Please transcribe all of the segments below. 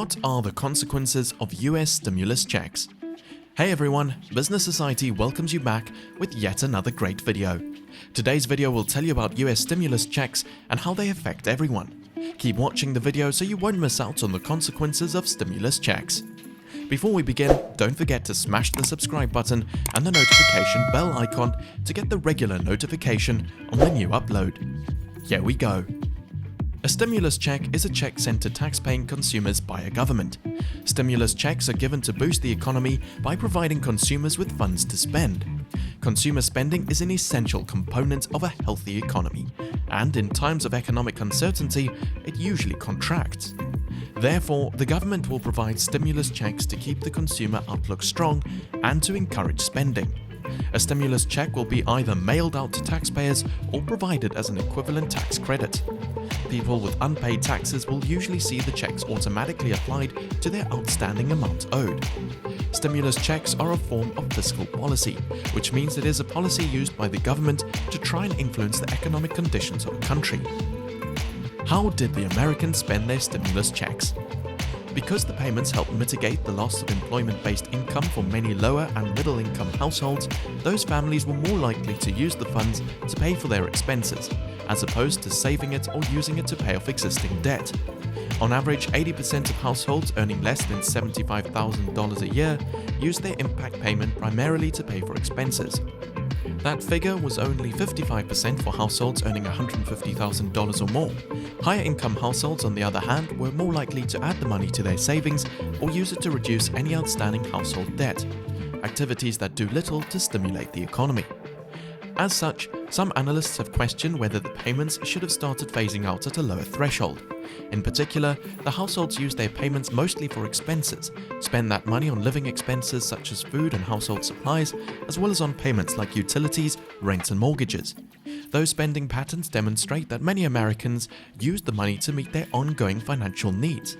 What are the consequences of US stimulus checks? Hey everyone, Business Society welcomes you back with yet another great video. Today's video will tell you about US stimulus checks and how they affect everyone. Keep watching the video so you won't miss out on the consequences of stimulus checks. Before we begin, don't forget to smash the subscribe button and the notification bell icon to get the regular notification on the new upload. Here we go. A stimulus check is a check sent to tax-paying consumers by a government. Stimulus checks are given to boost the economy by providing consumers with funds to spend. Consumer spending is an essential component of a healthy economy, and in times of economic uncertainty, it usually contracts. Therefore, the government will provide stimulus checks to keep the consumer outlook strong and to encourage spending. A stimulus check will be either mailed out to taxpayers or provided as an equivalent tax credit. People with unpaid taxes will usually see the checks automatically applied to their outstanding amount owed. Stimulus checks are a form of fiscal policy, which means it is a policy used by the government to try and influence the economic conditions of a country. How did the Americans spend their stimulus checks? Because the payments help mitigate the loss of employment-based income for many lower and middle-income households, those families were more likely to use the funds to pay for their expenses, as opposed to saving it or using it to pay off existing debt. On average, 80% of households earning less than $75,000 a year use their impact payment primarily to pay for expenses. That figure was only 55% for households earning $150,000 or more. Higher income households, on the other hand, were more likely to add the money to their savings or use it to reduce any outstanding household debt, activities that do little to stimulate the economy. As such, some analysts have questioned whether the payments should have started phasing out at a lower threshold. In particular, the households use their payments mostly for expenses, spend that money on living expenses such as food and household supplies, as well as on payments like utilities, rent and mortgages. Those spending patterns demonstrate that many Americans use the money to meet their ongoing financial needs.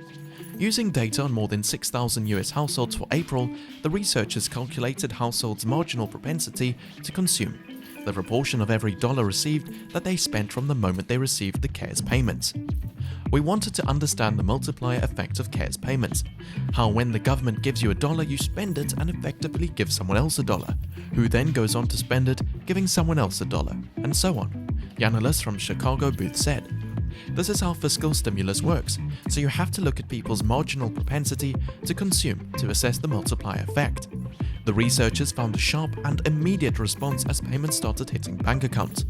Using data on more than 6,000 US households for April, the researchers calculated households' marginal propensity to consume, the proportion of every dollar received that they spent from the moment they received the CARES payments. We wanted to understand the multiplier effect of CARES payments, how when the government gives you $1 you spend it and effectively give someone else $1, who then goes on to spend it, giving someone else $1, and so on, the analyst from Chicago Booth said. This is how fiscal stimulus works, so you have to look at people's marginal propensity to consume to assess the multiplier effect. The researchers found a sharp and immediate response as payments started hitting bank accounts.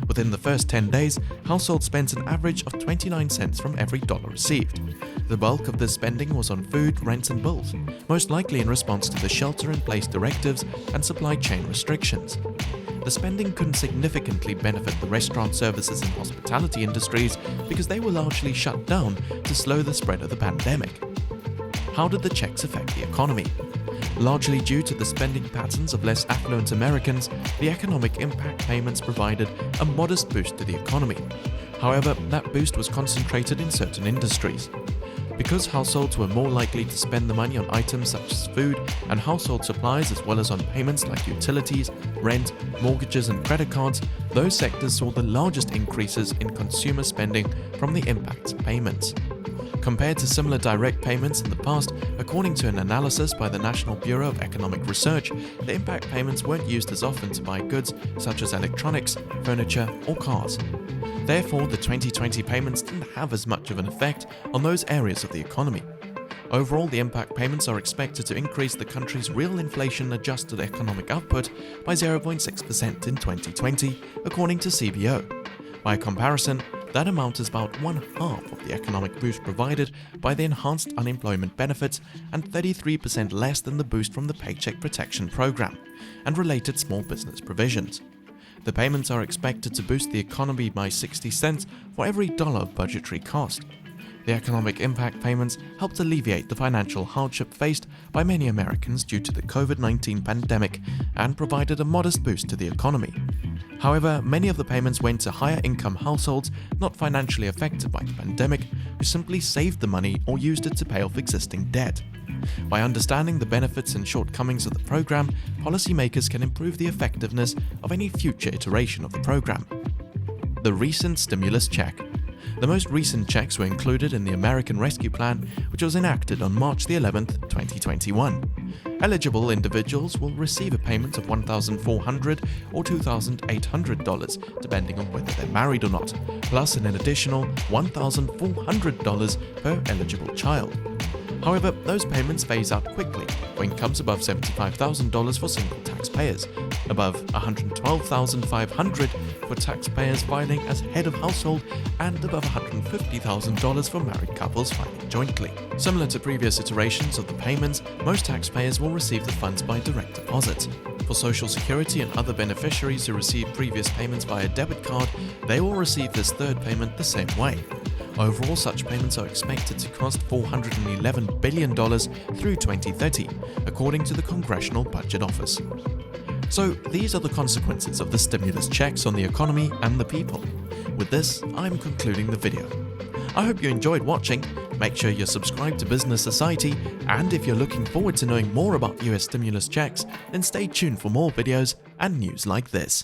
Within the first 10 days, households spent an average of 29 cents from every dollar received. The bulk of this spending was on food, rent and bills, most likely in response to the shelter-in-place directives and supply chain restrictions. The spending couldn't significantly benefit the restaurant, services and hospitality industries because they were largely shut down to slow the spread of the pandemic. How did the checks affect the economy? Largely due to the spending patterns of less affluent Americans, the economic impact payments provided a modest boost to the economy. However, that boost was concentrated in certain industries. Because households were more likely to spend the money on items such as food and household supplies as well as on payments like utilities, rent, mortgages and credit cards, those sectors saw the largest increases in consumer spending from the impact payments. Compared to similar direct payments in the past, according to an analysis by the National Bureau of Economic Research, the impact payments weren't used as often to buy goods such as electronics, furniture, or cars. Therefore, the 2020 payments didn't have as much of an effect on those areas of the economy. Overall, the impact payments are expected to increase the country's real inflation-adjusted economic output by 0.6% in 2020, according to CBO. By comparison, that amount is about 1/2 of the economic boost provided by the enhanced unemployment benefits and 33% less than the boost from the Paycheck Protection Program and related small business provisions. The payments are expected to boost the economy by 60 cents for every dollar of budgetary cost. The economic impact payments helped alleviate the financial hardship faced by many Americans due to the COVID-19 pandemic and provided a modest boost to the economy. However, many of the payments went to higher income households not financially affected by the pandemic, who simply saved the money or used it to pay off existing debt. By understanding the benefits and shortcomings of the program, policymakers can improve the effectiveness of any future iteration of the program. The recent stimulus check. The most recent checks were included in the American Rescue Plan, which was enacted on March the 11th, 2021. Eligible individuals will receive a payment of $1,400 or $2,800, depending on whether they're married or not, plus an additional $1,400 per eligible child. However, those payments phase out quickly for incomes above $75,000 for single taxpayers, above $112,500 for taxpayers filing as head of household, and above $150,000 for married couples filing jointly. Similar to previous iterations of the payments, most taxpayers will receive the funds by direct deposit. For Social Security and other beneficiaries who received previous payments via debit card, they will receive this third payment the same way. Overall, such payments are expected to cost $411 billion through 2030, according to the Congressional Budget Office. So these are the consequences of the stimulus checks on the economy and the people. With this, I'm concluding the video. I hope you enjoyed watching. Make sure you're subscribed to Business Society, and if you're looking forward to knowing more about US stimulus checks, then stay tuned for more videos and news like this.